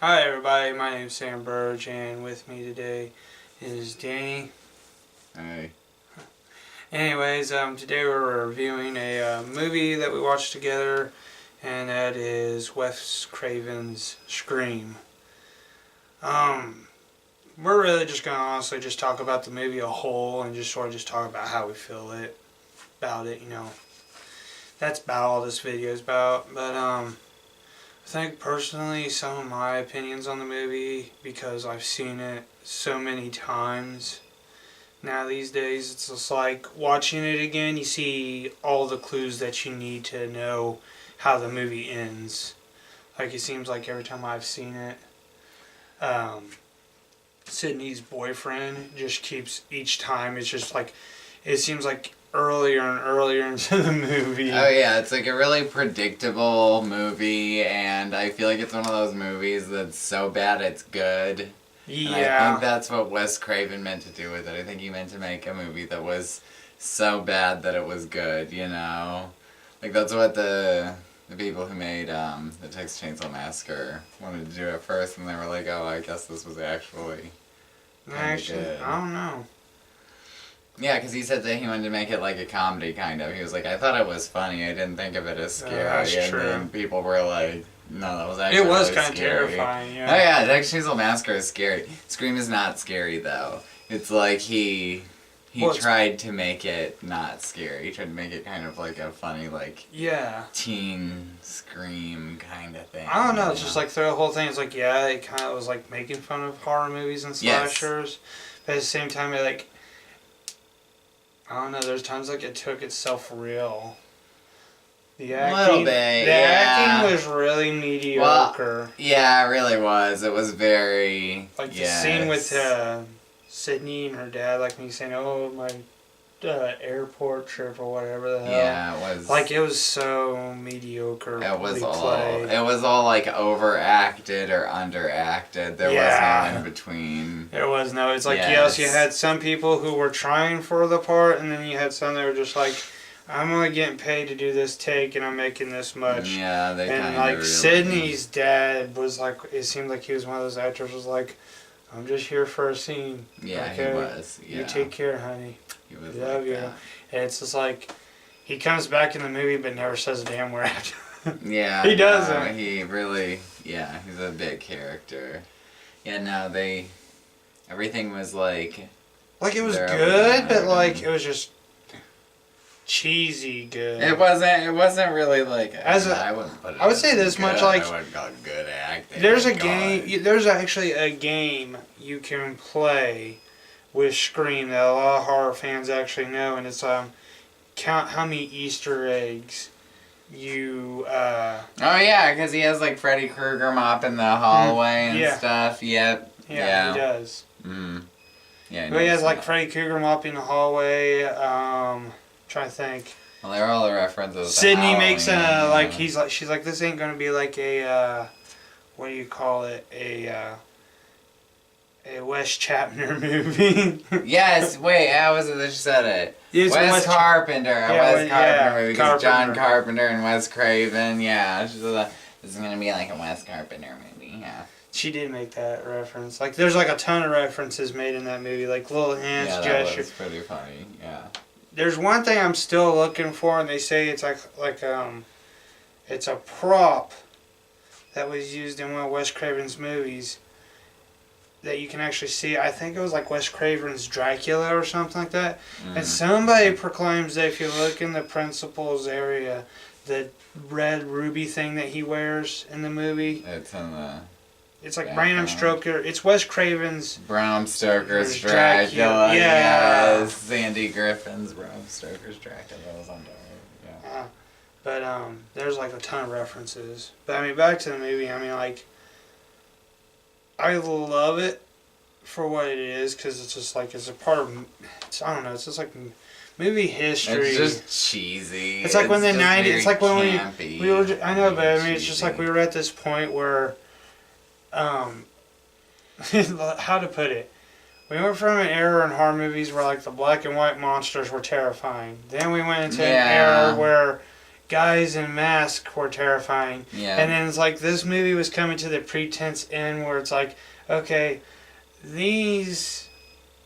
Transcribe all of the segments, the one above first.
Hi everybody, my name is Sam Burge, and with me today is Danny. Hey. Anyways, today we're reviewing a movie that we watched together, and that is Wes Craven's Scream. We're really just going to honestly just talk about the movie a whole, and just sort of just talk about how we feel about it, you know. That's about all this video is about, but I think personally some of my opinions on the movie, because I've seen it so many times now these days, it's just like watching it again, you see all the clues that you need to know how the movie ends. Like it seems like every time I've seen it, Sydney's boyfriend just keeps, each time it's just like, it seems like earlier and earlier into the movie. Oh yeah, it's like a really predictable movie, and I feel like it's one of those movies that's so bad it's good. Yeah. And I think that's what Wes Craven meant to do with it. I think he meant to make a movie that was so bad that it was good, you know? Like that's what the people who made the Texas Chainsaw Massacre wanted to do at first, and they were like, oh, I guess this was actually good. I don't know. Yeah, because he said that he wanted to make it like a comedy, kind of. He was like, I thought it was funny. I didn't think of it as scary. That's and true. then people were like, no, that was actually It was really kind of scary. terrifying, yeah. Oh yeah, Texas Chainsaw Massacre is scary. Scream is not scary, though. It's like he tried to make it not scary. He tried to make it kind of like a funny, like, teen scream kind of thing. I don't know, it's just like through the whole thing, it's like, yeah, it kind of was like making fun of horror movies and slashers, yes. But at the same time, it like, I don't know, there's times like it took itself real. The acting, acting was really mediocre. Well, yeah, it really was. It was very... Like the scene with Sydney and her dad, like me saying, oh, my airport trip or whatever the hell. Yeah, it was... Like, it was so mediocre. It was all like overacted or underacted. There was no in between. There was no... It's like, yes, you had some people who were trying for the part, and then you had some that were just like, I'm only getting paid to do this take, and I'm making this much. Yeah, they kind of like really... Sydney's dad was like, it seemed like he was one of those actors was like, I'm just here for a scene. Yeah, okay? he was. Yeah. You take care, honey. He was Love you. And it's just like, he comes back in the movie but never says a damn word. Yeah. He doesn't. No, he really, he's a big character. Yeah, no, everything was like... Like, it was good, but like, it was just cheesy good. It wasn't really like... I wouldn't put it I would say this good. much, like... I wouldn't call it good acting. There's a game... There's actually a game you can play with Scream that a lot of horror fans actually know, and it's count how many Easter eggs you... Oh yeah, because he has like Freddy Krueger mopping the hallway and stuff. Yep. Yeah, he does. Yeah. But he has like Freddy Krueger mopping the hallway. Trying to think. Well, they're all the references. Sydney makes a she's like, this ain't gonna be like a what do you call it, a Wes Chapner movie. Yes, wait, how was it that you said it? It's Wes Carpenter, Wes Carpenter movie, because Carpenter. John Carpenter and Wes Craven, she said this is gonna be like a Wes Carpenter movie, She did make that reference. Like, there's like a ton of references made in that movie, like little hands, gestures. Yeah, that was pretty funny, There's one thing I'm still looking for, and they say it's it's a prop that was used in one of Wes Craven's movies that you can actually see. I think it was like Wes Craven's Dracula or something like that. And somebody proclaims that if you look in the principal's area, the red ruby thing that he wears in the movie. It's in the... It's like Bram Stoker. It's Wes Craven's... Bram Stoker's Dracula. Yes. Sandy Griffin's Bram Stoker's Dracula. That was on there. But there's like a ton of references. But I mean, back to the movie. I mean, like, I love it for what it is, because it's just like, it's a part of... I don't know. It's just like movie history. It's just cheesy. It's like when the 90s... It's like when we were... I know, but I mean, it's just like we were at this point where... how to put it? We went from an era in horror movies where like the black and white monsters were terrifying. Then we went into an era where guys in masks were terrifying. Yeah. And then it's like this movie was coming to the pretense end where it's like, okay, these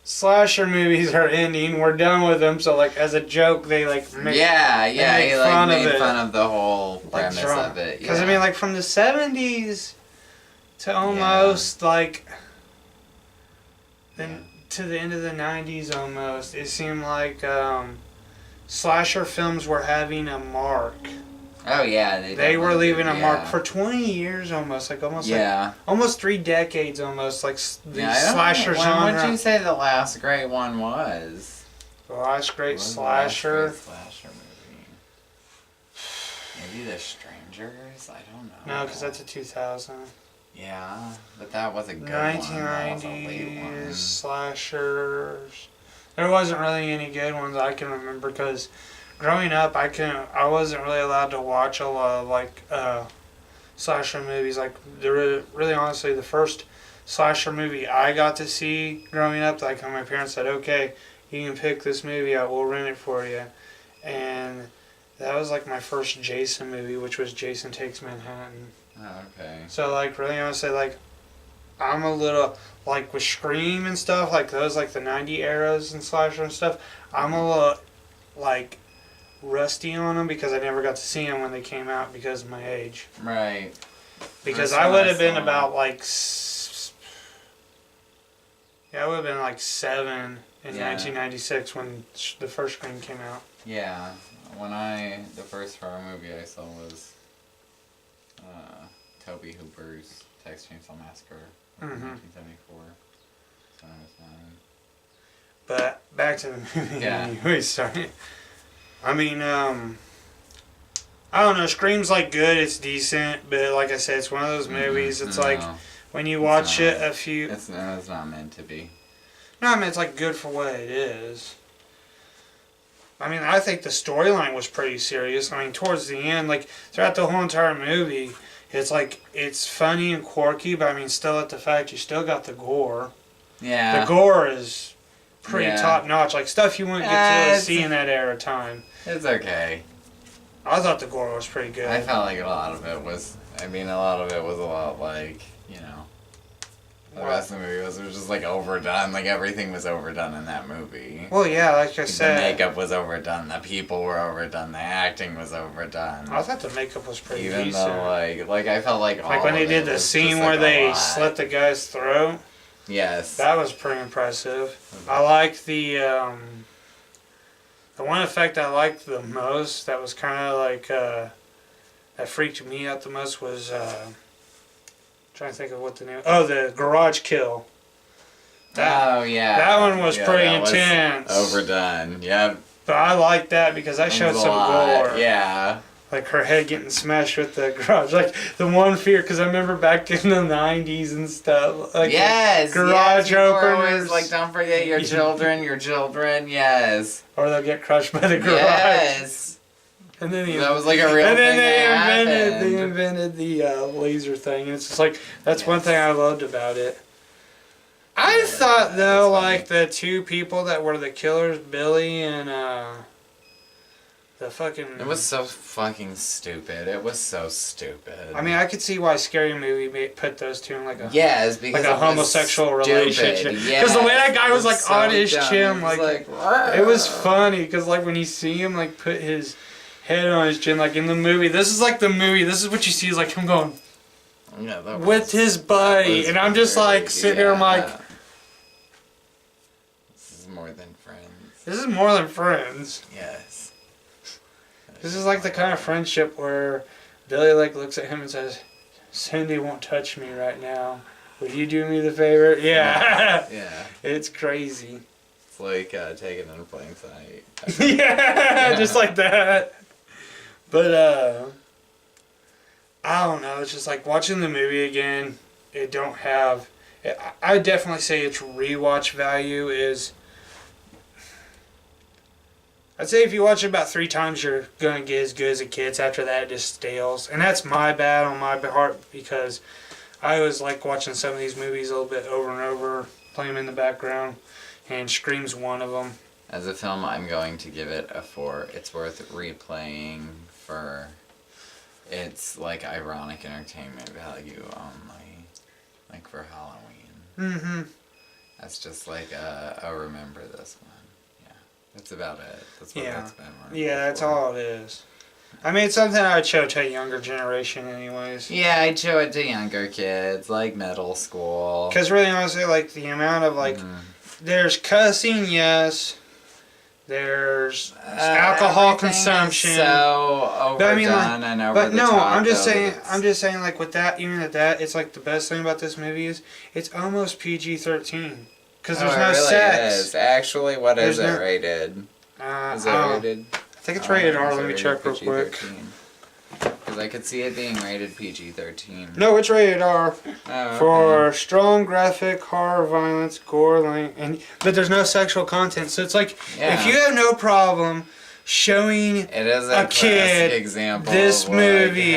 slasher movies are ending. We're done with them. So like as a joke, they like make he like made fun of the whole premise of it. Because Yeah. I mean, like from the 70s to almost like then to the end of the 90s, almost it seemed like slasher films were having a mark. Oh yeah, they were leaving a mark for 20 years almost, like almost like almost 3 decades almost, like the slasher genre. When would you say the last great one was? The last great slasher. The last great slasher movie. Maybe The Strangers. I don't know. No, because that's a 2000. Yeah, but that was a good 1990s slashers. There wasn't really any good ones I can remember because growing up, I wasn't really allowed to watch a lot of like slasher movies. Like really honestly, the first slasher movie I got to see growing up, like when my parents said, "Okay, you can pick this movie out. We'll rent it for you," and that was like my first Jason movie, which was Jason Takes Manhattan. Oh, okay. So like really honestly, like I'm a little like with Scream and stuff like those, like the '90s eras and slasher and stuff. I'm a little like rusty on them because I never got to see them when they came out because of my age. Right. Because I would have been about like I would have been like 7 in 1996 when the first Scream came out. Yeah. The first horror movie I saw was Tobe Hooper's Texas Chainsaw Massacre in 1974. So I was 9. But back to the movie. Yeah. Sorry. I mean, I don't know. Scream's like good. It's decent, but like I said, it's one of those movies. It's like when you watch it a few. It's not meant to be. No, I mean it's like good for what it is. I mean, I think the storyline was pretty serious. I mean, towards the end, like throughout the whole entire movie, it's like it's funny and quirky, but I mean, still at the fact you still got the gore. Yeah. The gore is pretty top notch, like stuff you wouldn't get to really see in that era time. It's okay. I thought the gore was pretty good. I felt like a lot of it was a lot like, the rest of the movie was just like overdone. Like everything was overdone in that movie. Well, yeah, like I said, the makeup was overdone, the people were overdone, the acting was overdone. I thought the makeup was pretty decent. Even though like I felt like all when they did the scene where they slit the guy's throat. Yes. That was pretty impressive. I liked the one effect I liked the most, that was kind of like, that freaked me out the most was, trying to think of what the name, the garage kill. That one was pretty intense. Was overdone, yep. But I liked that because I showed some gore. Yeah. Like her head getting smashed with the garage. Like the one fear, because I remember back in the 90s and stuff. Like garage openers. Like, don't forget your children, yes. Or they'll get crushed by the garage. Yes. And then that was like a real thing. And then they invented the laser thing. And it's just like, that's one thing I loved about it. I thought, though, like the two people that were the killers, Billy and the fucking... It was so fucking stupid. It was so stupid. I mean, I could see why Scary Movie put those two in like a... Yes, because like a homosexual relationship. Because the way that guy was like so on his chin, like it was funny. Because like when you see him like put his head on his chin, like in the movie, this is like the movie. This is what you see is like him going with his buddy, and I'm just like sitting there, I'm like, this is more than friends. This is more than friends. Yes. This is like the kind of friendship where Billy like looks at him and says, "Cindy won't touch me right now. Would you do me the favor?" Yeah. Yeah. It's crazy. It's like taking in plain sight. Yeah, just like that. But I don't know. It's just like watching the movie again. It don't have. I would definitely say its rewatch value is. I'd say if you watch it about 3 times, you're going to get as good as it gets. After that, it just stales. And that's my bad on my part because I always like watching some of these movies a little bit over and over, play them in the background, and Scream's one of them. As a film, I'm going to give it a 4. It's worth replaying for its like ironic entertainment value only, like for Halloween. Mm-hmm. That's just like a remember this one. Yeah, that's about it. That's what Yeah. that's been. Yeah, that's all it is. I mean, it's something I would show to a younger generation anyways. Yeah, I'd show it to younger kids, like middle school. Because really, honestly, like, the amount of, like, there's cussing, yes. There's alcohol consumption. So overdone but I mean, like, and over but the no, top, I'm just though, saying. it's- I'm just saying, like, with that, even at that, it's like the best thing about this movie is it's almost PG-13 because there's no it really sex. Is. Actually, what There's is it no- rated? Is it I rated? think it's rated R. Is Let it me rated check real quick. PG-13? Because I could see it being rated PG-13. No, it's rated R Oh, for strong graphic horror, violence, gore, but there's no sexual content. So it's like if you have no problem showing it is a kid example this of, movie,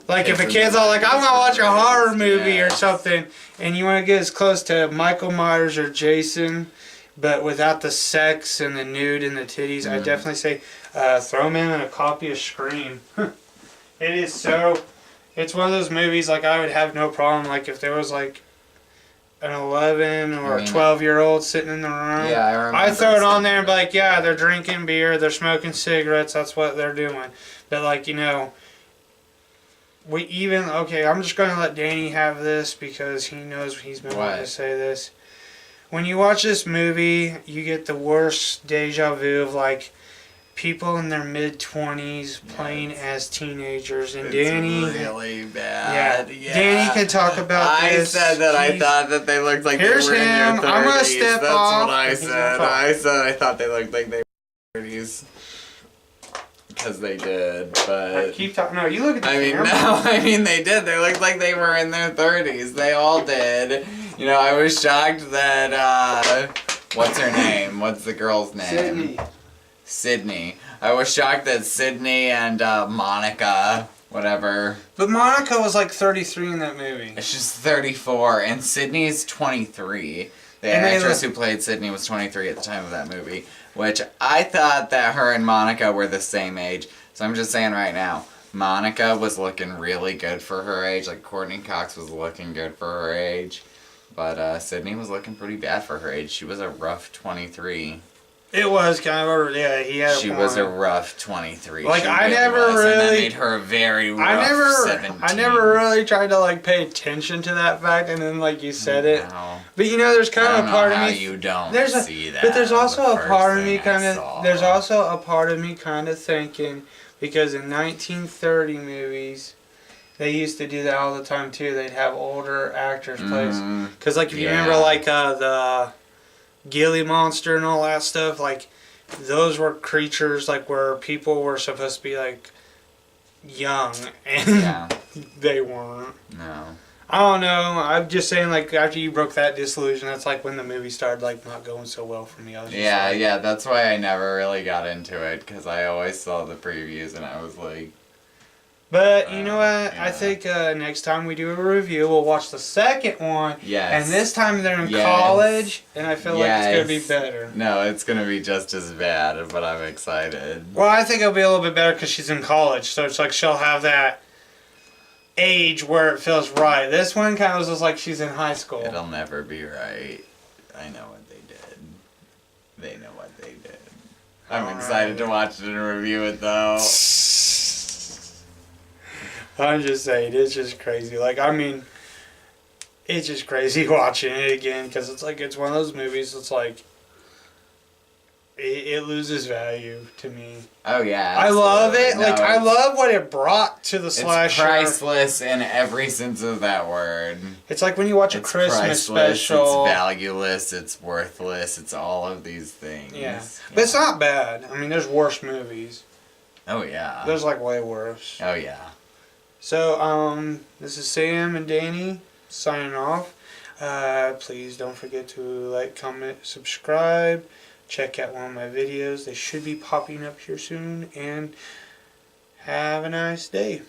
like if a kid's all like, I want to watch a horror movie or something, and you want to get as close to Michael Myers or Jason, but without the sex and the nude and the titties, I definitely say throw them in a copy of Scream. It is so. It's one of those movies like I would have no problem like if there was like an 11 or a 12-year-old sitting in the room. Yeah, I remember. I'd throw it on there and be like, yeah, they're drinking beer, they're smoking cigarettes, that's what they're doing. But like, you know, I'm just going to let Danny have this because he knows he's been wanting to say this. When you watch this movie, you get the worst deja vu of like people in their mid-20s playing as teenagers, and Danny really bad. Yeah. Danny could talk about this. I said that I thought that they looked like Here's they were in their 30s. I'm gonna step That's off. what I He's said. gonna talk. I said I thought they looked like they were in their 30s. Because they did, but... Keep talking. No, you look at the camera. No, I mean they did. They looked like they were in their 30s. They all did. You know, I was shocked that, what's her name? What's the girl's name? Sydney. I was shocked that Sydney and Monica, whatever. But Monica was like 33 in that movie. She's 34, and Sydney's 23. The actress who played Sydney was 23 at the time of that movie, which I thought that her and Monica were the same age. So I'm just saying right now, Monica was looking really good for her age. Like Courtney Cox was looking good for her age. But Sydney was looking pretty bad for her age. She was a rough 23. It was kind of he had a She point. was a rough 23. Like, she I really never was, and that really... made her a very rough 17. I never really tried to, like, pay attention to that fact, and then, like, you said it. No. But, you know, there's kind of a part of me... you don't see that. But there's also a part of me kind There's also a part of me kind of thinking, because in 1930 movies... They used to do that all the time, too. They'd have older actors play. Because, like, if you remember, like, the Gilly Monster and all that stuff, like, those were creatures, like, where people were supposed to be, like, young. And they weren't. No. I don't know. I'm just saying, like, after you broke that disillusion, that's, like, when the movie started, like, not going so well for me. I was just Yeah, that's why I never really got into it. Because I always saw the previews and I was like... But, you know what? I think next time we do a review, we'll watch the second one. Yes. And this time they're in college, and I feel like it's going to be better. No, it's going to be just as bad, but I'm excited. Well, I think it'll be a little bit better because she's in college. So it's like she'll have that age where it feels right. This one kind of was just like she's in high school. It'll never be right. I know what they did. They know what they did. I'm excited to watch it and review it, though. I'm just saying, it's just crazy. Like, I mean, it's just crazy watching it again because it's like, it's one of those movies that's like, it loses value to me. Oh, yeah. Absolutely. I love it. No, like, I love what it brought to the slasher. It's priceless in every sense of that word. It's like when you watch a Christmas special. It's valueless, it's worthless, it's all of these things. Yeah. But it's not bad. I mean, there's worse movies. Oh, yeah. There's, like, way worse. Oh, yeah. So, this is Sam and Danny signing off. Please don't forget to like, comment, subscribe. Check out one of my videos. They should be popping up here soon. And have a nice day.